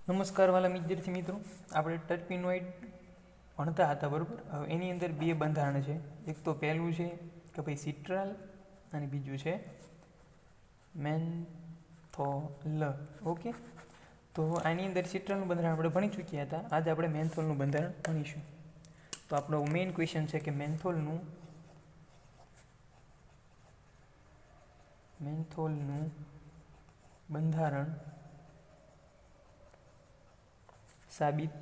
નમસ્કાર વાલા વિદ્યાર્થી મિત્રો, આપણે ટર્પીનોઇડ ભણતા હતા બરાબર. હવે એની અંદર બે બંધારણ છે. એક તો પહેલું છે કે ભાઈ સિટ્રાલ અને બીજું છે મેન્થોલ. ઓકે, તો આની અંદર સિટ્રાલનું બંધારણ આપણે ભણી ચૂક્યા હતા. આજે આપણે મેન્થોલનું બંધારણ ભણીશું. તો આપણો મેઇન ક્વેશ્ચન છે કે મેન્થોલનું બંધારણ સાબિત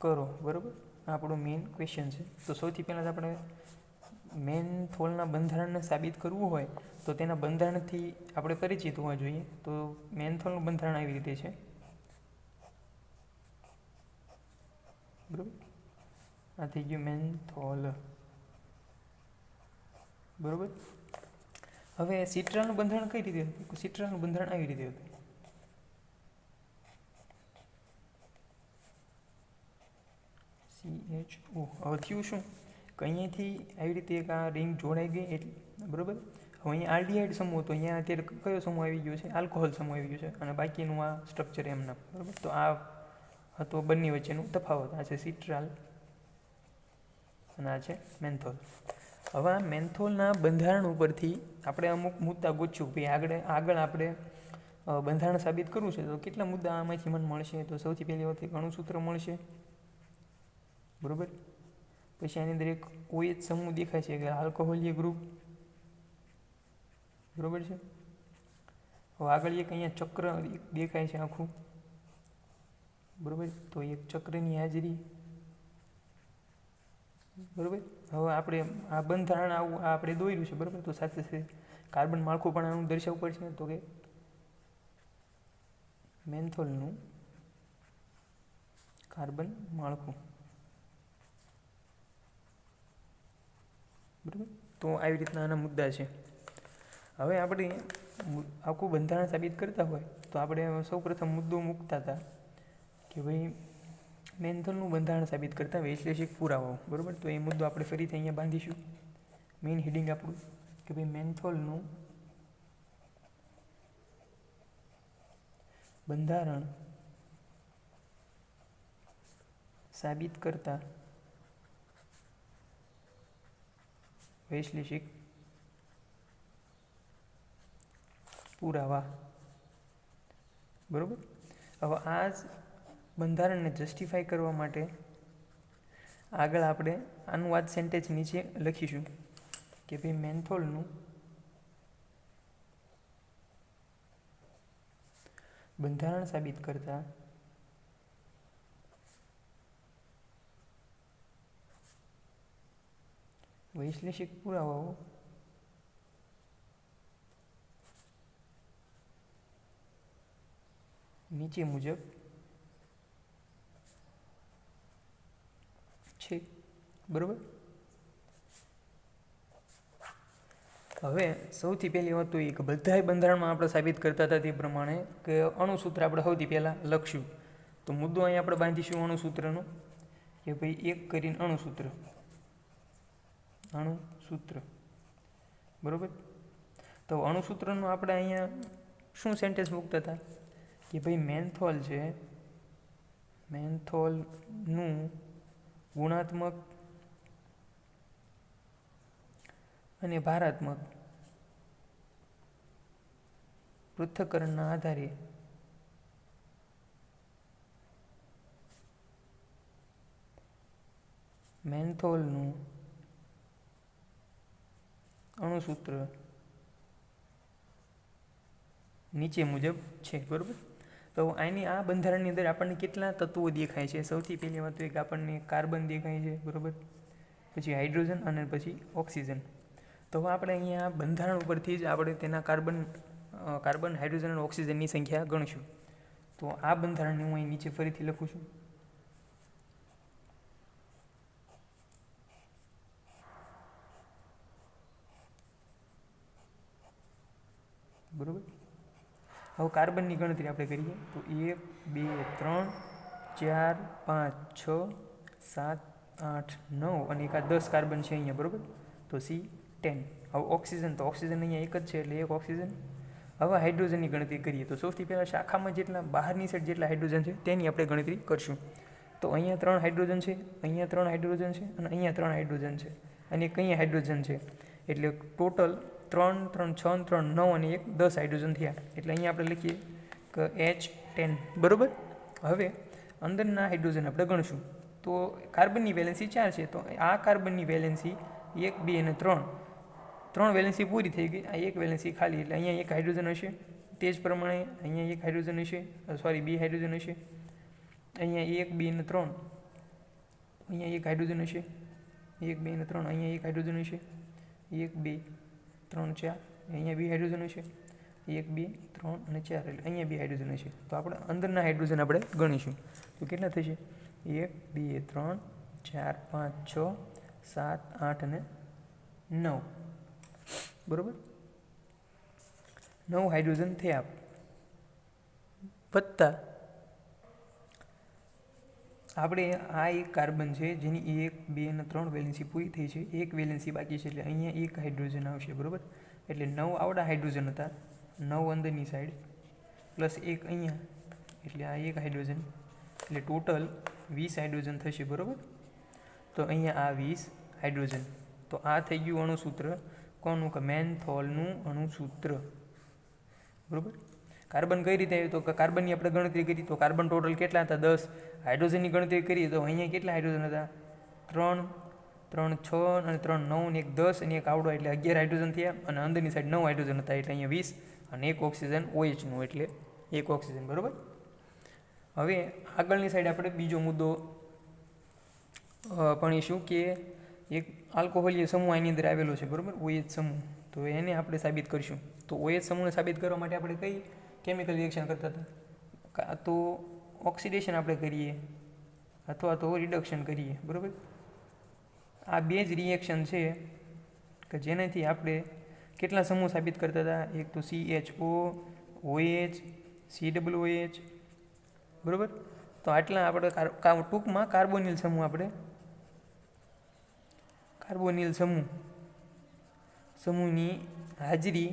કરો. બરાબર, આપણો મેઇન ક્વેશ્ચન છે. તો સૌથી પહેલાં આપણે મેન્થોલના બંધારણને સાબિત કરવું હોય તો તેના બંધારણથી આપણે પરિચિત હોવા જોઈએ. તો મેન્થોલનું બંધારણ આવી રીતે છે. બરાબર, આ થઈ ગયું મેન્થોલ. બરાબર, હવે સિટ્રાલનું બંધારણ કઈ રીતે હતું? સિટ્રાલનું બંધારણ આવી રીતે હતું. CHO. હવે થયું શું કે અહીંયાથી આવી રીતે એક આ રિંગ જોડાઈ ગઈ એટલે બરાબર. હવે અહીંયા આલ્ડીહાઇડ સમૂહ હતો, અહીંયા અત્યારે કયો સમૂહ આવી ગયો છે? આલ્કોહોલ સમૂહ આવી ગયો છે. અને બાકીનું આ સ્ટ્રક્ચર એમના. બરાબર, તો આ હતો બંને વચ્ચેનું તફાવત. આ છે સિટ્રાલ અને આ છે મેન્થોલ. હવે આ મેન્થોલના બંધારણ ઉપરથી આપણે અમુક મુદ્દા ગોતશું. ભાઈ આગળ આપણે બંધારણ સાબિત કરવું છે તો કેટલા મુદ્દા આમાંથી મને મળશે? તો સૌથી પહેલી વાત એક અણુસૂત્ર મળશે. બરાબર, પછી આની અંદર એક OH સમૂહ દેખાય છે કે આલ્કોહોલીય ગ્રુપ. બરાબર છે. હવે આગળ એક અહીંયા ચક્ર દેખાય છે આખું. બરાબર, તો એક ચક્રની હાજરી. બરાબર, હવે આપણે આ બંધારણ આવું આપણે દોર્યું છે. બરાબર, તો સાથે સાથે કાર્બન માળખું પણ આનું દર્શાવવું પડશે. તો કે મેન્થોલનું કાર્બન માળખું. બરાબર, તો આવી રીતના આના મુદ્દા છે. હવે આપણે આખું બંધારણ સાબિત કરતા હોય તો આપણે સૌપ્રથમ મુદ્દો મૂકતા હતા કે ભાઈ મેન્થોલનું બંધારણ સાબિત કરતા વૈશ્લેષિક પુરાવાઓ. બરાબર, તો એ મુદ્દો આપણે ફરીથી અહીંયા બાંધીશું. મેઇન હેડિંગ આપણું કે ભાઈ મેન્થોલનું બંધારણ સાબિત કરતા વૈશ્લેષિક પુરાવા. બરાબર, હવે આ જ બંધારણને જસ્ટિફાઈ કરવા માટે આગળ આપણે આનું આ જ સેન્ટેન્સ નીચે લખીશું કે ભાઈ મેન્થોલનું બંધારણ સાબિત કરતા વૈશ્લેષિક પુરાવાઓ નીચે મુજબ છે. બરાબર, હવે સૌથી પહેલી વાત તો એ કે બધાય બંધારણમાં આપણે સાબિત કરતા હતા તે પ્રમાણે કે અણુસૂત્ર આપણે સૌથી પહેલાં લખશું. તો મુદ્દો અહીં આપણે બાંધીશું અણુસૂત્રનો કે ભાઈ એક કરીને અણુસૂત્ર. બરાબર, તો અણુસૂત્રનું આપણે અહીંયા શું સેન્ટેન્સ મૂકતા હતા કે ભાઈ મેન્થોલ છે, મેન્થોલનું ગુણાત્મક અને ભારાત્મક પૃથ્થકરણના આધારે મેન્થોલનું અણુસૂત્ર નીચે મુજબ છે. બરાબર, તો આની આ બંધારણની અંદર આપણને કેટલા તત્વો દેખાય છે? સૌથી પહેલી વાત તો એક આપણને કાર્બન દેખાય છે. બરાબર, પછી હાઇડ્રોજન અને પછી ઓક્સિજન. તો આપણે અહીંયા બંધારણ ઉપરથી જ આપણે તેના કાર્બન, હાઇડ્રોજન અને ઓક્સિજનની સંખ્યા ગણશું. તો આ બંધારણને હું અહીં નીચે ફરીથી લખું છું. બરાબર, હવે કાર્બનની ગણતરી આપણે કરીએ તો 1 2 3 4 5 6 7 8 9 અને એક આ 10 કાર્બન છે અહીંયા. બરાબર, તો C10. હવે ઓક્સિજન, તો ઓક્સિજન અહીંયા એક જ છે એટલે એક ઓક્સિજન. હવે હાઇડ્રોજનની ગણતરી કરીએ તો સૌથી પહેલાં શાખામાં જેટલા બહારની સાઈડ જેટલા હાઇડ્રોજન છે તેની આપણે ગણતરી કરશું. તો અહીંયા 3 હાઇડ્રોજન છે, અહીંયા 3 હાઇડ્રોજન છે અને અહીંયા 3 હાઇડ્રોજન છે અને એક અહીંયા હાઇડ્રોજન છે. એટલે ટોટલ 3, 3, 6, 3, 9 અને 1 10 હાઇડ્રોજન થયા. એટલે અહીંયા આપણે લખીએ કે H10. બરાબર. હવે અંદરના હાઇડ્રોજન આપણે ગણશું. તો કાર્બનની વેલેન્સી 4 છે, તો આ કાર્બનની વેલેન્સી 1, 2 અને 3 વેલેન્સી પૂરી થઈ ગઈ. આ એક વેલેન્સી ખાલી, એટલે અહીંયા એક હાઇડ્રોજન હશે. તે જ પ્રમાણે અહીંયા એક હાઇડ્રોજન હશે, 2 હાઇડ્રોજન હશે. અહીંયા 1, 2 અને 3 અહીંયા એક હાઇડ્રોજન હશે. 1, 2 અને 3 અહીંયા એક હાઇડ્રોજન હશે. 1, 2, 3, 4 અહીંયા 2 હાઇડ્રોજન હશે. 1, 2, 3 અને 4 એટલે અહીંયા 2 હાઇડ્રોજન હશે. તો આપણે અંદરના હાઇડ્રોજન આપણે ગણીશું. તો કેટલા થશે? 1, 2, 3, 4, 5, 6, 7, 8 અને 9. બરાબર. 9 હાઇડ્રોજન થયા. વત્તા આપણે આ એક કાર્બન છે જેની 1, 2 અને 3 વેલેન્સી પૂરી થઈ છે, એક વેલેન્સી બાકી છે, એટલે અહીંયા એક હાઇડ્રોજન આવશે. બરાબર. એટલે 9 આવડા હાઇડ્રોજન હતા, 9 અંદરની સાઈડ પ્લસ 1 અહીંયા, એટલે આ એક હાઇડ્રોજન, એટલે ટોટલ 20 હાઇડ્રોજન થશે. બરાબર. તો અહીંયા આ 20 હાઇડ્રોજન. તો આ થઈ ગયું અણુસૂત્ર કોનું? કે મેન્થોલનું અણુસૂત્ર. બરાબર. કાર્બન કઈ રીતે આવ્યું? તો કે કાર્બનની આપણે ગણતરી કરી તો કાર્બન ટોટલ કેટલા હતા? 10. હાઇડ્રોજનની ગણતરી કરીએ તો અહીંયા કેટલા હાઇડ્રોજન હતા? 3, 3, 6 અને 3, 9 અને 1 10 અને 1 આવડો, એટલે 11 હાઇડ્રોજન થયા. અને અંદરની સાઈડ 9 હાઇડ્રોજન હતા, એટલે અહીંયા 20 અને 1 ઓક્સિજન OHનું, એટલે 1 ઓક્સિજન. બરાબર. હવે આગળની સાઈડ આપણે બીજો મુદ્દો ભણીશું કે એક આલ્કોહોલીય સમૂહ આની અંદર આવેલો છે. બરાબર. OH સમૂહ. તો એને આપણે સાબિત કરીશું. તો OH સમૂહને સાબિત કરવા માટે આપણે કઈ કેમિકલ રિએક્શન કરતા હતા? તો ઓક્સિડેશન આપણે કરીએ અથવા તો રિડક્શન કરીએ. બરાબર. આ બે જ રિએક્શન છે કે જેનાથી આપણે કેટલા સમૂહ સાબિત કરતા હતા? એક તો CHO, OH, COOH. બરાબર. તો આટલા આપણે ટૂંકમાં કાર્બોનિલ સમૂહની હાજરી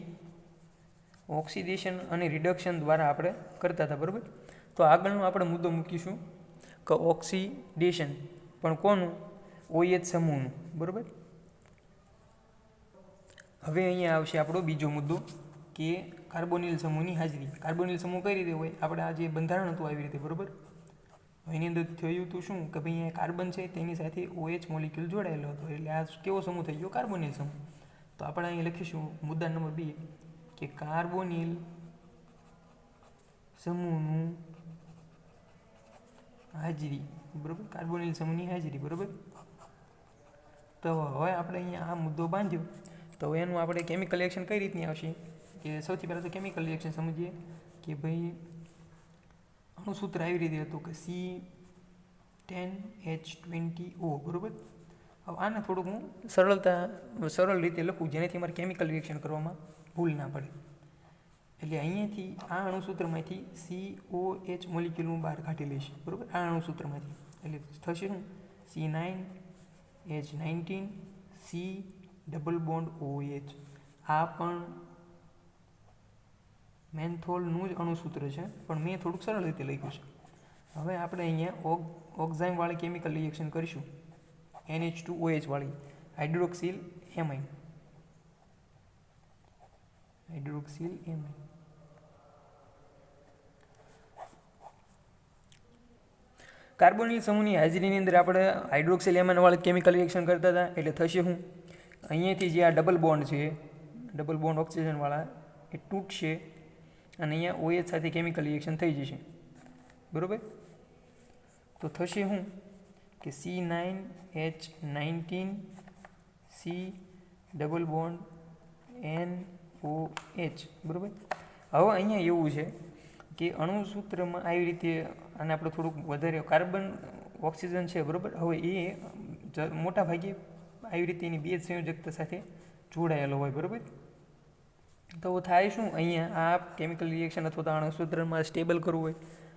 ઓક્સિડેશન અને રિડક્શન દ્વારા આપણે કરતા હતા. બરાબર. તો આગળનો આપણે મુદ્દો મૂકીશું કે ઓક્સિડેશન પણ કોનું? OH સમૂહનું. બરાબર. હવે અહીંયા આવશે આપણો બીજો મુદ્દો કે કાર્બોનિલ સમૂહની હાજરી. કાર્બોનિલ સમૂહ કઈ રીતે હોય? આપણે આ જે બંધારણ હતું આવી રીતે. બરાબર. એની અંદર થયું હતું શું કે ભાઈ અહીંયા કાર્બન છે તેની સાથે OH મોલિક્યુલ જોડાયેલો હતો, એટલે આ કેવો સમૂહ થઈ ગયો? કાર્બોનિલ સમૂહ. તો આપણે અહીં લખીશું મુદ્દા નંબર 2 કે કાર્બોનિલ સમૂહનું હાજરી. બરાબર. કાર્બોનિલ સમૂહની હાજરી. બરાબર. તો હવે આપણે અહીંયા આ મુદ્દો બાંધ્યો. તો એનું આપણે કેમિકલ રિએક્શન કઈ રીતની આવશે? કે સૌથી પહેલાં તો કેમિકલ રિએક્શન સમજીએ કે ભાઈ અણુસૂત્ર આવી રીતે હતું કે C10H20O. બરાબર. હવે આને થોડુંક હું સરળ રીતે લખું જેનાથી અમારે કેમિકલ રિએક્શન કરવામાં ભૂલ ના પડે. એટલે અહીંયાથી આ અણુસૂત્રમાંથી COH મોલિક્યુલ હું બહાર કાઢી લઈશ. બરાબર. આ અણુસૂત્રમાંથી એટલે થશે શું? C9H19 C double bond OH. આ પણ મેન્થોલનું જ અણુસૂત્ર છે, પણ મેં થોડુંક સરળ રીતે લખ્યું છે. હવે આપણે અહીંયા ઓક્ઝાઇમવાળી કેમિકલ રિએક્શન કરીશું. NH2OH વાળી હાઇડ્રોક્સિલ એમાઇન. કાર્બોનિલ સમૂહની હાજરીની અંદર આપણે હાઇડ્રોક્સિલ એમાઇન વાળી કેમિકલ રિએક્શન કરતા હતા. એટલે થશે શું? અહીંયાથી જે આ ડબલ બોન્ડ છે, ડબલ બોન્ડ ઓક્સિજનવાળા, એ તૂટશે અને અહીંયા OH સાથે કેમિકલ રિએક્શન થઈ જશે. બરાબર. તો થશે શું કે C9H19 C double bond NOH. બરાબર. હવે અહીંયા એવું છે કે અણુસૂત્રમાં આવી રીતે આને આપણે થોડુંક વધારે કાર્બન ઓક્સિજન છે. બરાબર. હવે એ મોટા ભાગે આવી રીતે એની બે સંયોજકતા સાથે જોડાયેલો હોય. બરાબર. તો થાય શું? અહીંયા આ કેમિકલ રિએક્શન અથવા તો અણુસૂત્રમાં સ્ટેબલ કરવું હોય,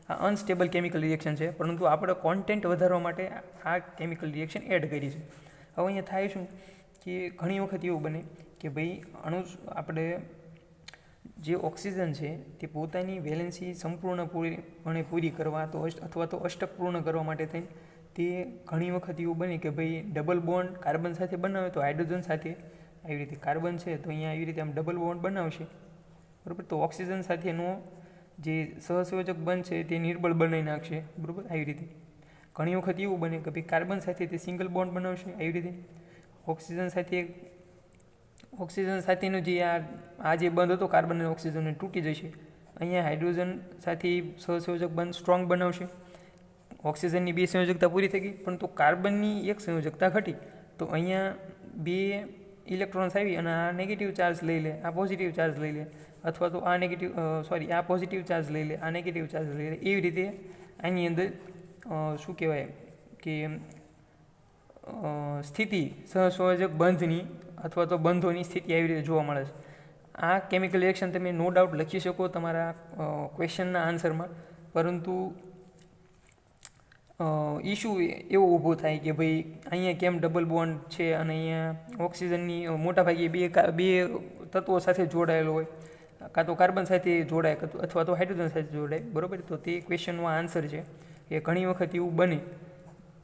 આ અનસ્ટેબલ કેમિકલ રિએક્શન છે, પરંતુ આપણે કોન્ટેન્ટ વધારવા માટે આ કેમિકલ રિએક્શન એડ કરી છે. હવે અહીંયા થાય શું કે ઘણી વખત એવું બને કે ભાઈ આપણે જે ઓક્સિજન છે તે પોતાની વેલેન્સી સંપૂર્ણપણે પૂરી કરવા અથવા તો અષ્ટક પૂર્ણ કરવા માટે થઈને તે ઘણી વખત એવું બને કે ભાઈ ડબલ બોન્ડ કાર્બન સાથે બનાવે તો હાઇડ્રોજન સાથે આવી રીતે કાર્બન છે તો અહીંયા આવી રીતે આમ ડબલ બોન્ડ બનાવશે, બરાબર. તો ઓક્સિજન સાથેનો જે સહસંયોજક બંધ છે તે નિર્બળ બનાવી નાખશે, બરાબર. આવી રીતે ઘણી વખત એવું બને કે ભાઈ કાર્બન સાથે તે સિંગલ બોન્ડ બનાવશે, આવી રીતે ઓક્સિજન સાથેનો જે આ જે બંધ હતો કાર્બન અને ઓક્સિજનને તૂટી જશે. અહીંયા હાઇડ્રોજન સાથે સહસંયોજક બંધ સ્ટ્રોંગ બનાવશે. ઓક્સિજનની 2 સંયોજકતા પૂરી થઈ ગઈ, પરંતુ કાર્બનની 1 સંયોજકતા ઘટી. તો અહીંયા 2 ઇલેક્ટ્રોન્સ આવી અને આ નેગેટિવ ચાર્જ લઈ લે, આ પોઝિટિવ ચાર્જ લઈ લે, અથવા તો આ પોઝિટિવ ચાર્જ લઈ લે, આ નેગેટિવ ચાર્જ લઈ લે. એવી રીતે આની અંદર શું કહેવાય કે સ્થિતિ સહસંયોજક બંધની અથવા તો બંધોની સ્થિતિ આવી રીતે જોવા મળે છે. આ કેમિકલ રિએક્શન તમે નો ડાઉટ લખી શકો તમારા ક્વેશ્ચનના આન્સરમાં, પરંતુ ઇશ્યુ એવો ઊભો થાય કે ભાઈ અહીંયા કેમ ડબલ બોન્ડ છે અને અહીંયા ઓક્સિજનની મોટાભાગે બે તત્વો સાથે જોડાયેલો હોય, કાં તો કાર્બન સાથે જોડાય અથવા તો હાઇડ્રોજન સાથે જોડાય, બરાબર. તો તે ક્વેશ્ચનનો આન્સર છે કે ઘણી વખત એવું બને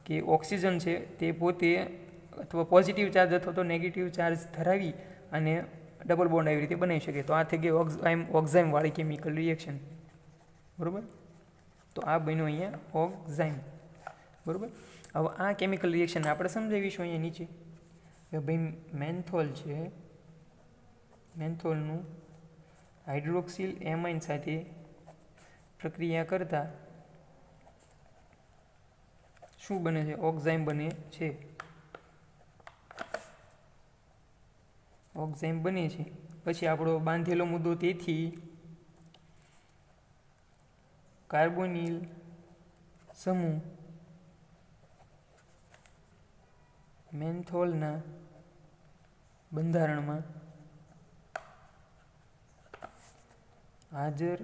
કે ઓક્સિજન છે તે પોતે અથવા પોઝિટિવ ચાર્જ અથવા તો નેગેટિવ ચાર્જ ધરાવી અને ડબલ બોન્ડ આવી રીતે બનાવી શકે. તો આ થઈ ગઈ ઓક્ઝાઇમવાળી કેમિકલ રિએક્શન, બરાબર. તો આ બન્યું અહીંયા ઓક્ઝાઇમ, બરાબર. હવે આ કેમિકલ રિએક્શન આપણે સમજાવીશું અહીંયા નીચે કે ભાઈ મેન્થોલ છે, મેન્થોલનું હાઇડ્રોક્સિલ એમાઇન સાથે પ્રક્રિયા કરતાં શું બને છે? ઓક્ઝાઇમ બને છે. ઓક્ઝાઇમ બને છે. પછી આપણો બાંધેલો મુદ્દો, તેથી કાર્બોનિલ સમૂહ મેન્થોલના બંધારણમાં હાજર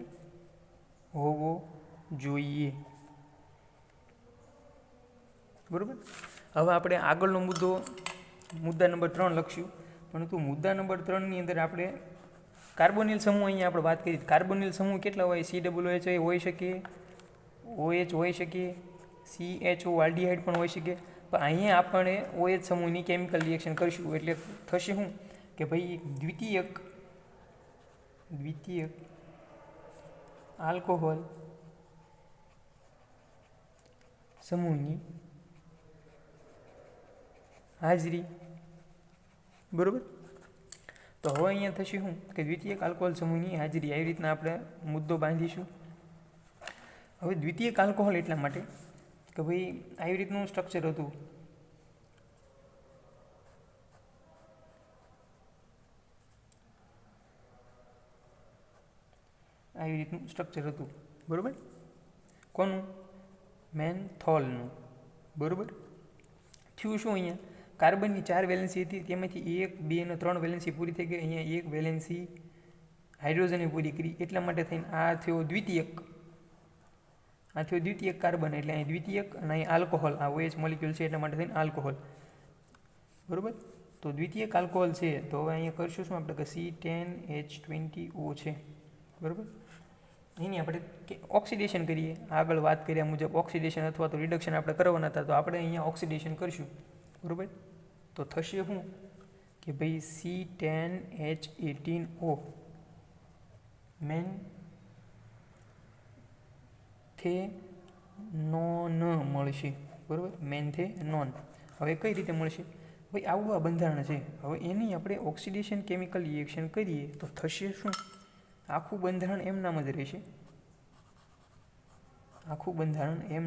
હોવો જોઈએ, બરાબર. હવે આપણે આગળનો મુદ્દા નંબર 3 લખશું, પરંતુ મુદ્દા નંબર 3ની અંદર આપણે કાર્બોનિલ સમૂહ અહીંયા આપણે વાત કરી. કાર્બોનિલ સમૂહ કેટલા હોય? COOH હોઈ શકે, OH હોઈ શકે, CHO આલ્ડીહાઇડ પણ હોઈ શકે. પણ અહીંયા આપણે OH સમૂહની કેમિકલ રિએક્શન કરીશું એટલે થશે શું કે ભાઈ દ્વિતીયક આલ્કોહોલ સમૂહની હાજરી, બરાબર. તો હવે અહીંયા થશે શું કે દ્વિતીયક આલ્કોહોલ સમૂહની હાજરી. આવી રીતના આપણે મુદ્દો બાંધીશું. હવે દ્વિતીયક આલ્કોહોલ એટલા માટે કે ભાઈ આવી રીતનું સ્ટ્રક્ચર હતું, બરાબર. કોનું? મેન્થોલનું, બરાબર. થયું શું? અહીંયા કાર્બનની 4 વેલેન્સી હતી, તેમાંથી 1, 2 અને 3 વેલેન્સી પૂરી થઈ ગઈ. અહીંયા 1 વેલેન્સી હાઇડ્રોજને પૂરી કરી, એટલા માટે થઈને આ થયો દ્વિતીયક કાર્બન, એટલે અહીં દ્વિતીયક અને અહીં આલ્કોહોલ, આ OH મોલિક્યુલ છે એટલા માટે થઈને આલ્કોહોલ, બરાબર. તો દ્વિતીયક આલ્કોહોલ છે, તો હવે અહીંયા કરશું શું આપણે કે C10H20O છે, બરાબર. એની આપણે ઓક્સિડેશન કરીએ. આગળ વાત કર્યા મુજબ ઓક્સિડેશન અથવા તો રિડક્શન આપણે કરવાના હતા, તો આપણે અહીંયા ઓક્સિડેશન કરીશું, બરાબર. તો થશે શું કે ભાઈ C10H18O મેન્થેનોન મળશે, બરાબર. મેન્થેનોન. હવે કઈ રીતે મળશે? ભાઈ આવું આ બંધારણ છે. હવે એની આપણે ઓક્સિડેશન કેમિકલ રિએક્શન કરીએ તો થશે શું? આખું બંધારણ એમ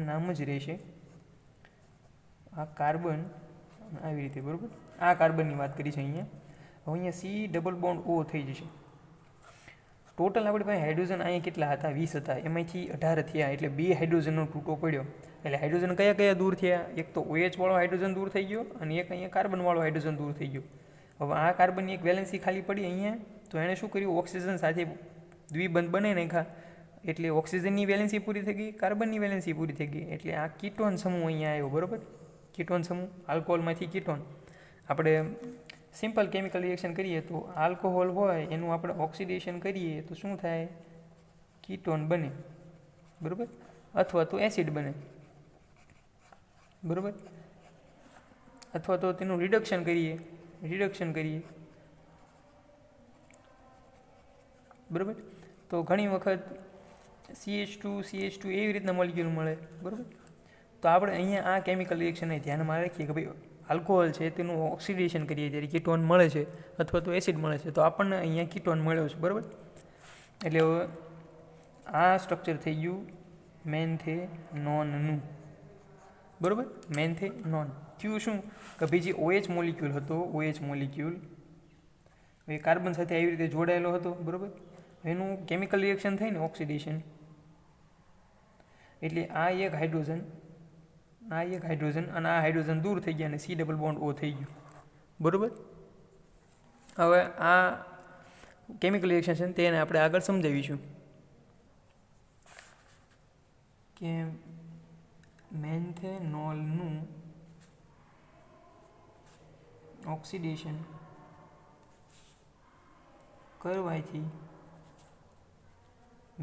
નામ જ રહેશે, આ કાર્બન આવી રીતે, બરાબર. આ કાર્બનની વાત કરી છે અહીંયા. હવે અહીંયા C ડબલ બોન્ડ O થઈ જશે. ટોટલ આપણી પાસે હાઇડ્રોજન અહીંયા કેટલા હતા? 20 હતા, એમાંથી 18 થયા, એટલે 2 હાઇડ્રોજનનો તૂટો પડ્યો. એટલે હાઇડ્રોજન કયા દૂર થયા? એક તો OH વાળો હાઇડ્રોજન દૂર થઈ ગયો અને એક અહીંયા કાર્બન વાળો હાઇડ્રોજન દૂર થઈ ગયો. હવે આ કાર્બનની એક વેલેન્સી ખાલી પડી અહીંયા, તો એણે શું કર્યું? ઓક્સિજન સાથે દ્વિબંધ બનાવી નાખ્યા, એટલે ઓક્સિજનની વેલેન્સી પૂરી થઈ ગઈ, કાર્બનની વેલેન્સી પૂરી થઈ ગઈ. એટલે આ કીટોન સમૂહ અહીંયા આવ્યો, બરાબર. કીટોન સમૂહ, આલ્કોહોલમાંથી કીટોન. આપણે સિમ્પલ કેમિકલ રિએક્શન કરીએ તો આલ્કોહોલ હોય એનું આપણે ઓક્સિડેશન કરીએ તો શું થાય? કીટોન બને, બરાબર, અથવા તો એસિડ બને, બરાબર, અથવા તો તેનું રિડક્શન કરીએ, બરાબર. તો ઘણી વખત CH2 એવી રીતના મોલિક્યુલ મળે, બરાબર. તો આપણે અહીંયા આ કેમિકલ રિએક્શનને ધ્યાનમાં રાખીએ કે ભાઈ આલ્કોહોલ છે તેનું ઓક્સિડેશન કરીએ ત્યારે કીટોન મળે છે અથવા તો એસિડ મળે છે, તો આપણને અહીંયા કીટોન મળ્યો છે, બરાબર. એટલે હવે આ સ્ટ્રક્ચર થઈ ગયું મેન્થેનોનનું, બરાબર. મેન્થેનોન થયું શું કે ભાઈ જે OH મોલિક્યુલ હતો, OH મોલિક્યુલ એ કાર્બન સાથે આવી રીતે જોડાયેલો હતો, બરાબર. એનું કેમિકલ રિએક્શન થાય ને ઓક્સિડેશન, એટલે આ એક હાઇડ્રોજન અને આ હાઇડ્રોજન દૂર થઈ ગયા અને C ડબલ બોન્ડ O થઈ ગયું, બરાબર. હવે આ કેમિકલ રિએક્શન છે તેને આપણે આગળ સમજાવીશું કે મેન્થેનોલનું ઓક્સિડેશન કરવાથી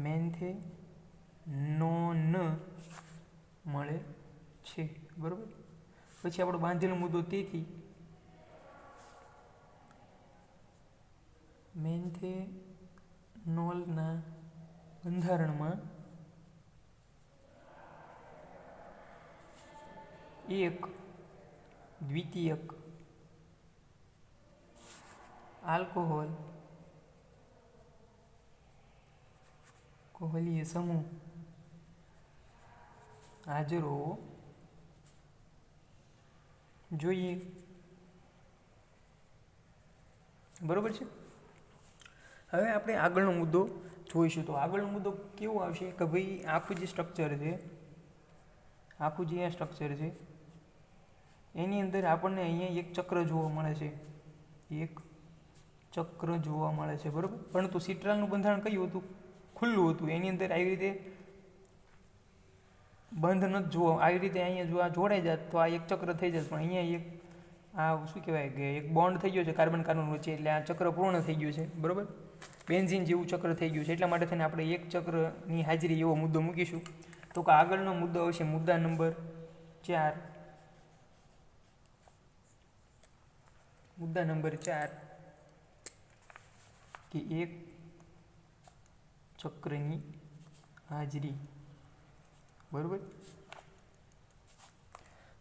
મેન્થેનોન મળે છે, બરાબર. પછી આપણો બાંધેલો મુદ્દો તેથી મેન્થેનોલના બંધારણમાં એક દ્વિતીયક આલ્કોહોલીય સમૂહ હાજર હોવો જોઈએ, બરોબર છે. હવે આપણે આગળનો મુદ્દો જોઈશું. તો આગળનો મુદ્દો કેવો આવશે કે ભાઈ આખું જે સ્ટ્રક્ચર છે એની અંદર આપણને અહીંયા એક ચક્ર જોવા મળે છે, બરાબર. પરંતુ સિટ્રાલનું બંધારણ કયું હતું? ખુલ્લું હતું. એની અંદર આવી રીતે બંધ નથી જોવા. આવી રીતે અહીંયા જો આ જોડાઈ જાત તો આ એક ચક્ર થઈ જશે, પણ અહીંયા એક આ શું કહેવાય કે એક બોન્ડ થઈ ગયો છે કાર્બન વચ્ચે, એટલે આ ચક્ર પૂર્ણ થઈ ગયું છે, બરાબર. બેન્ઝીન જેવું ચક્ર થઈ ગયું છે. એટલા માટે થઈને આપણે એક ચક્રની હાજરી એવો મુદ્દો મૂકીશું. તો કે આગળનો મુદ્દો આવશે મુદ્દા નંબર 4 કે એક ચક્રની હાજરી, બરાબર.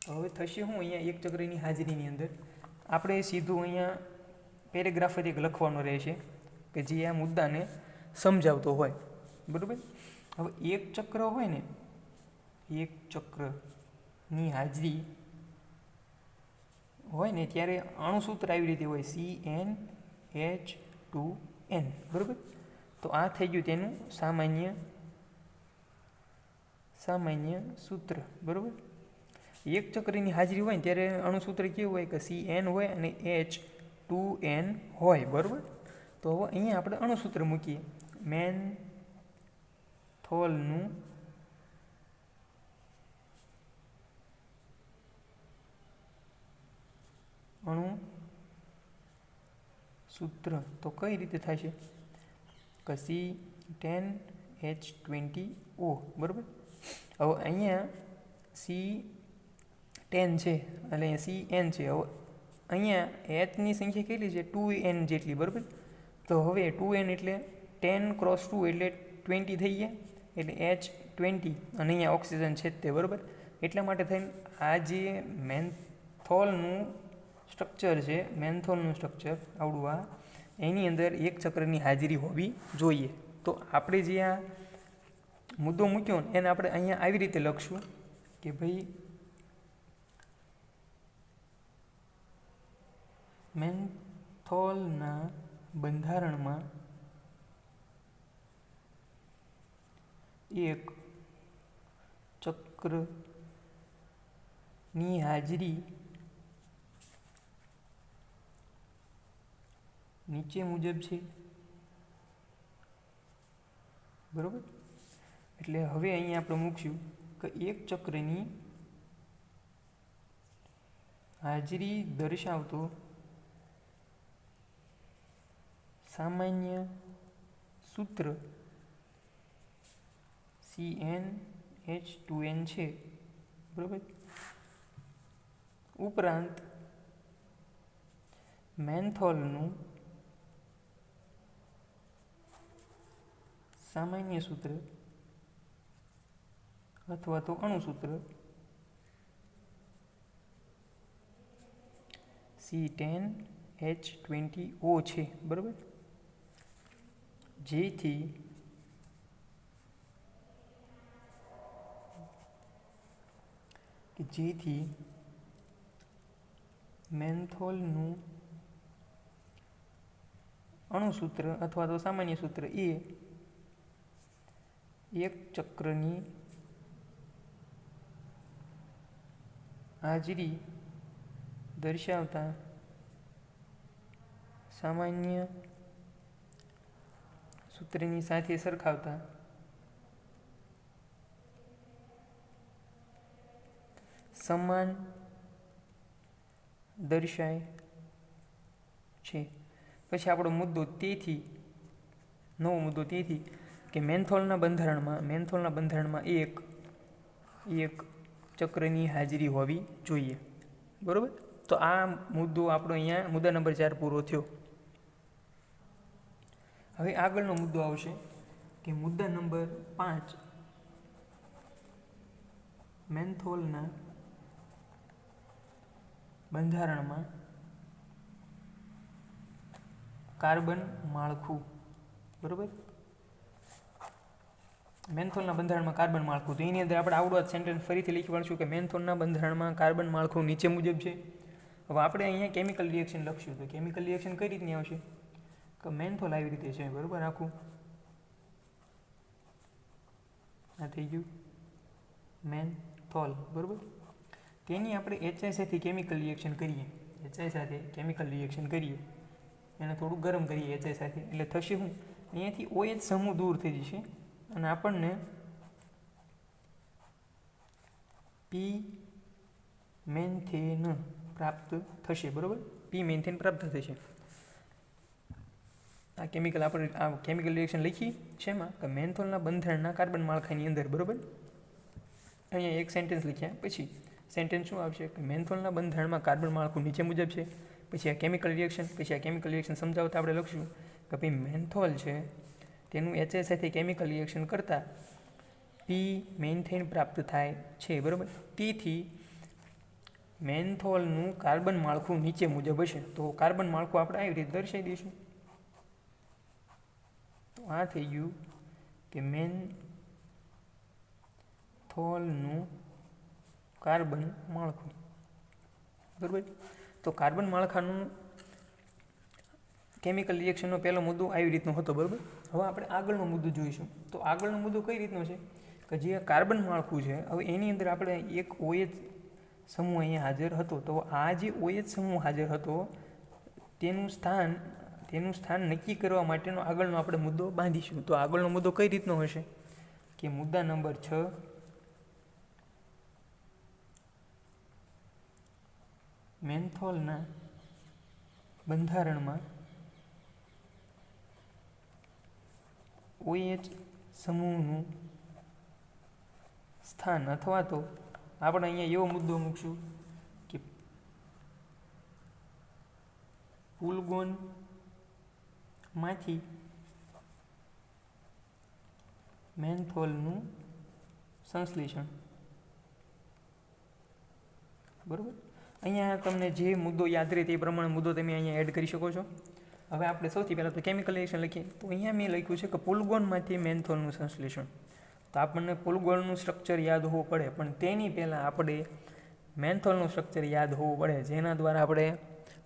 હવે થશે હું અહીંયા એક ચક્રની હાજરીની અંદર આપણે સીધું અહીંયા પેરેગ્રાફ એક લખવાનો રહેશે કે જે આ મુદ્દાને સમજાવતો હોય, બરાબર. હવે એક ચક્ર હોય ને, એક ચક્રની હાજરી હોય ને ત્યારે અણુસૂત્ર આવી રીતે હોય CnH2n, બરાબર. તો આ થઈ ગયું તેનું સામાન્ય સૂત્ર, બરાબર. એક ચક્રની હાજરી હોય ને ત્યારે અણુસૂત્ર કેવું હોય કે Cn હોય અને H2n હોય, બરાબર. તો હવે અહીંયા આપણે અણુસૂત્ર મૂકીએ. મેન્થોલનું અણુસૂત્ર તો કઈ રીતે થશે કે C10H20O, બરાબર. હવે અહીંયા C10 છે એટલે અહીંયા Cn છે. હવે અહીંયા Hની સંખ્યા કેટલી છે? 2n જેટલી, બરાબર. તો હવે 2n એટલે 10 × 2 એટલે 20 થઈ ગયા, એટલે H20 અને અહીંયા ઓક્સિજન છે જ તે, બરાબર. એટલા માટે થઈને આ જે મેન્થોલનું સ્ટ્રક્ચર છે, આવડું આ એની અંદર એક ચક્રની હાજરી હોવી જોઈએ. તો આપણે જે આ મુદ્દો મૂક્યો ને એને આપણે અહીંયા આવી રીતે લખશું કે ભાઈ મેન્થોલના બંધારણમાં એક ચક્રની હાજરી નીચે મુજબ છે, બરાબર. એટલે હવે અહીંયા આપણે મૂકશું કે એક ચક્રની હાજરી દર્શાવતો સામાન્ય સૂત્ર CnH2n છે, બરાબર. ઉપરાંત મેન્થોલનું સામાન્ય સૂત્ર અથવા તો અણુસૂત્ર C10H20O છે, બરાબર. જેથી મેન્થોલનું અણુસૂત્ર અથવા તો સામાન્ય સૂત્ર એ એક ચક્રની હાજરી દર્શાવતા સામાન્ય સૂત્રની સાથે સરખાવતા સમાન દર્શાય છે. પછી આપણો મુદ્દો નવો મુદ્દો કે મેન્થોલના બંધારણમાં એક ચક્રની હાજરી હોવી જોઈએ, બરાબર. તો આ મુદ્દો આપણો અહીંયા મુદ્દા નંબર 4 પૂરો થયો. હવે આગળનો મુદ્દો આવશે કે મુદ્દા નંબર 5 મેન્થોલના બંધારણમાં કાર્બન માળખું, બરાબર. મેન્થોલના બંધારણમાં કાર્બન માળખું, તો એની અંદર આપણે આવડું સેન્ટેન્સ ફરીથી લખી પાડશું કે મેન્થોલના બંધારણમાં કાર્બન માળખું નીચે મુજબ છે. હવે આપણે અહીંયા કેમિકલ રિએક્શન લખશું, તો કેમિકલ રિએક્શન કઈ રીતની આવશે કે મેન્થોલ આવી રીતે છે, બરાબર. આખું આ થઈ ગયું મેન્થોલ, બરાબર. તેની આપણે HI સાથે કેમિકલ રિએક્શન કરીએ, એને થોડું ગરમ કરીએ HI સાથે, એટલે થશે શું, અહીંયાથી OH સમૂહ દૂર થઈ જશે અને આપણને P મેન્થેન પ્રાપ્ત થશે, બરાબર. P મેન્થેન પ્રાપ્ત થશે. આ કેમિકલ રિએક્શન લખી શેમાં કે મેન્થોલના બંધારણના કાર્બન માળખાની અંદર, બરાબર. અહીંયા એક સેન્ટેન્સ લખ્યા, પછી સેન્ટેન્સ શું આવશે કે મેન્થોલના બંધારણમાં કાર્બન માળખું નીચે મુજબ છે. પછી આ કેમિકલ રિએક્શન સમજાવતા આપણે લખશું કે ભાઈ મેન્થોલ છે તેનું HI સાથે કેમિકલ રિએક્શન કરતાં P મેન્થેન પ્રાપ્ત થાય છે, બરાબર. તેથી મેન્થોલનું કાર્બન માળખું નીચે મુજબ હશે. તો કાર્બન માળખું આપણે આવી રીતે દર્શાવી દઈશું. તો આ થઈ ગયું કે મેન્થોલનું કાર્બન માળખું, બરાબર. તો કાર્બન માળખાનું કેમિકલ રિએક્શનનો પહેલો મુદ્દો આવી રીતનો હતો, બરાબર. હવે આપણે આગળનો મુદ્દો જોઈશું. તો આગળનો મુદ્દો કઈ રીતનો છે કે જે કાર્બન માળખું છે, હવે એની અંદર આપણે એક OH સમૂહ અહીંયા હાજર હતો. તો આ જે OH સમૂહ હાજર હતો તેનું સ્થાન નક્કી કરવા માટેનો આગળનો આપણે મુદ્દો બાંધીશું. તો આગળનો મુદ્દો કઈ રીતનો હશે કે મુદ્દા નંબર 6 મેન્થોલના બંધારણમાં OH સમૂહનું સ્થાન, અથવા તો આપણે અહીંયા એવો મુદ્દો મૂકશું કે પુલગોનમાંથી મેન્થોલનું સંશ્લેષણ, બરાબર. અહીંયા તમને જે મુદ્દો યાદ રહે તે પ્રમાણે મુદ્દો તમે અહીંયા એડ કરી શકો છો. હવે આપણે સૌથી પહેલાં તો કેમિકલ રિએક્શન લખીએ. તો અહીંયા મેં લખ્યું છે કે પુલગોનમાંથી મેન્થોલનું સંશ્લેષણ. તો આપણને પુલગોનનું સ્ટ્રક્ચર યાદ હોવું પડે, પણ તેની પહેલાં આપણે મેન્થોલનું સ્ટ્રક્ચર યાદ હોવું પડે, જેના દ્વારા આપણે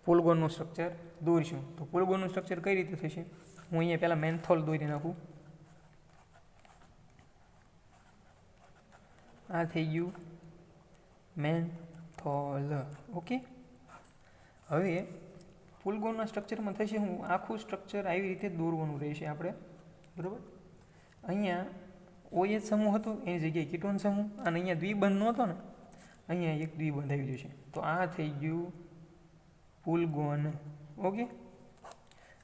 પુલગોનનું સ્ટ્રક્ચર દોરીશું. તો પુલગોનનું સ્ટ્રક્ચર કઈ રીતે થશે, હું અહીંયા પહેલાં મેન્થોલ દોરી નાખું. આ થઈ ગયું મેન્થોલ, ઓકે. હવે પુલગોનના સ્ટ્રક્ચરમાં થશે હું આખું સ્ટ્રક્ચર આવી રીતે દોરવાનું રહેશે આપણે, બરાબર. અહીંયા OH સમૂહ હતો એની જગ્યાએ કીટોન સમૂહ, અને અહીંયા દ્વિબંધ નહોતો ને, અહીંયા એક દ્વિબંધ આવી જશે. તો આ થઈ ગયું પુલગોન, ઓકે.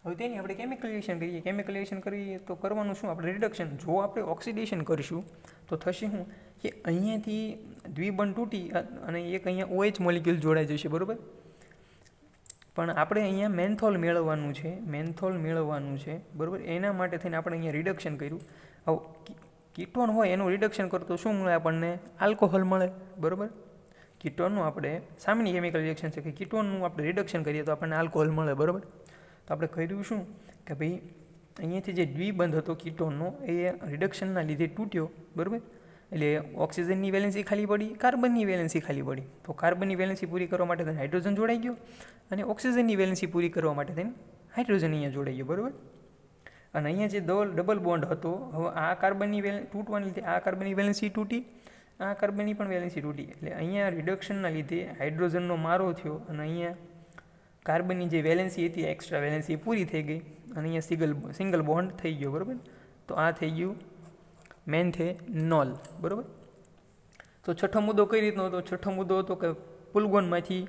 હવે તેની આપણે કેમિકલ રિએક્શન કરીએ. કેમિકલ રિએક્શન કરીએ તો કરવાનું શું, આપણે રિડક્શન. જો આપણે ઓક્સિડેશન કરીશું તો થશે શું કે અહીંયાથી દ્વિબંધ તૂટી અને એક અહીંયા OH મોલિક્યુલ જોડાઈ જશે, બરાબર. પણ આપણે અહીંયા મેન્થોલ મેળવવાનું છે, બરાબર. એના માટે થઈને આપણે અહીંયા રિડક્શન કર્યું. હવે કીટોન હોય એનું રિડક્શન કરતો શું મળે આપણને, આલ્કોહોલ મળે, બરાબર. કીટોનનું આપણે સામાન્ય કેમિકલ રિએક્શન છે કે કીટોનનું આપણે રિડક્શન કરીએ તો આપણને આલ્કોહોલ મળે, બરાબર. તો આપણે કર્યું શું કે ભાઈ અહીંયાથી જે દ્વિબંધ હતો કીટોનનો એ રિડક્શનના લીધે તૂટ્યો, બરાબર. એટલે ઓક્સિજનની વેલેન્સી ખાલી પડી, કાર્બનની વેલેન્સી ખાલી પડી. તો કાર્બનની વેલેન્સી પૂરી કરવા માટે થઈને હાઇડ્રોજન જોડાઈ ગયો અને ઓક્સિજનની વેલેન્સી પૂરી કરવા માટે થઈને હાઇડ્રોજન અહીંયા જોડાઈ ગયો, બરાબર. અને અહીંયા જે ડબલ બોન્ડ હતો, હવે આ કાર્બનની તૂટવાને લીધે આ કાર્બનની વેલેન્સી તૂટી, આ કાર્બનની પણ વેલેન્સી તૂટી. એટલે અહીંયા રિડક્શનના લીધે હાઇડ્રોજનનો મારો થયો અને અહીંયા કાર્બનની જે વેલેન્સી હતી એક્સ્ટ્રા વેલેન્સી પૂરી થઈ ગઈ અને અહીંયા સિંગલ બોન્ડ થઈ ગયો, બરાબર. તો આ થઈ ગયું મેન્થેનોલ, બરાબર. તો છઠ્ઠો મુદ્દો કઈ રીતનો હતો, છઠ્ઠો મુદ્દો હતો કે પુલગોનમાંથી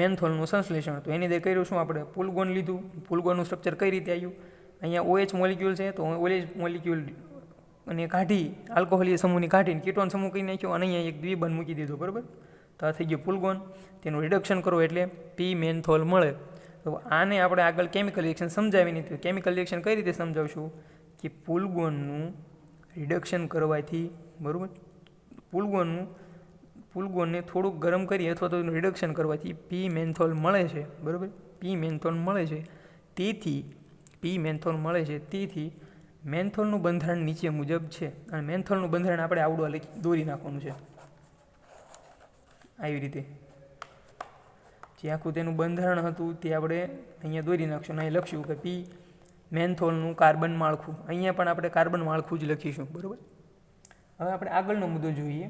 મેન્થોલનું સંશ્લેષણ હતું. એની દે કર્યું શું આપણે, પુલગોન લીધું. પુલગોનનું સ્ટ્રક્ચર કઈ રીતે આવ્યું, અહીંયા OH મોલિક્યુલ છે તો OH મોલિક્યુલ અને કાઢી આલ્કોહોલીય સમૂહની કાઢીને કીટોન સમૂહ કરી નાખ્યો અને અહીંયા એક દ્વિબંધ મૂકી દીધો, બરાબર. તો આ થઈ ગયું પુલગોન. તેનું રિડક્શન કરો એટલે પી મેન્થોલ મળે. તો આને આપણે આગળ કેમિકલ રિએક્શન સમજાવીને તો કેમિકલ રિએક્શન કઈ રીતે સમજાવશું કે પુલગોનનું રિડક્શન કરવાથી, બરાબર, પુલગોનને થોડુંક ગરમ કરી અથવા તો રિડક્શન કરવાથી પી મેન્થોલ મળે છે, બરાબર. પી મેન્થોલ મળે છે. તેથી મેન્થોલનું બંધારણ નીચે મુજબ છે. અને મેન્થોલનું બંધારણ આપણે આવડું દોરી નાખવાનું છે આવી રીતે. જે આખું તેનું બંધારણ હતું તે આપણે અહીંયા દોરી નાખશું. અહીં લખશું કે પી મેન્થોલનું કાર્બન માળખું. અહીંયા પણ આપણે કાર્બન માળખું જ લખીશું, બરાબર. હવે આપણે આગળનો મુદ્દો જોઈએ.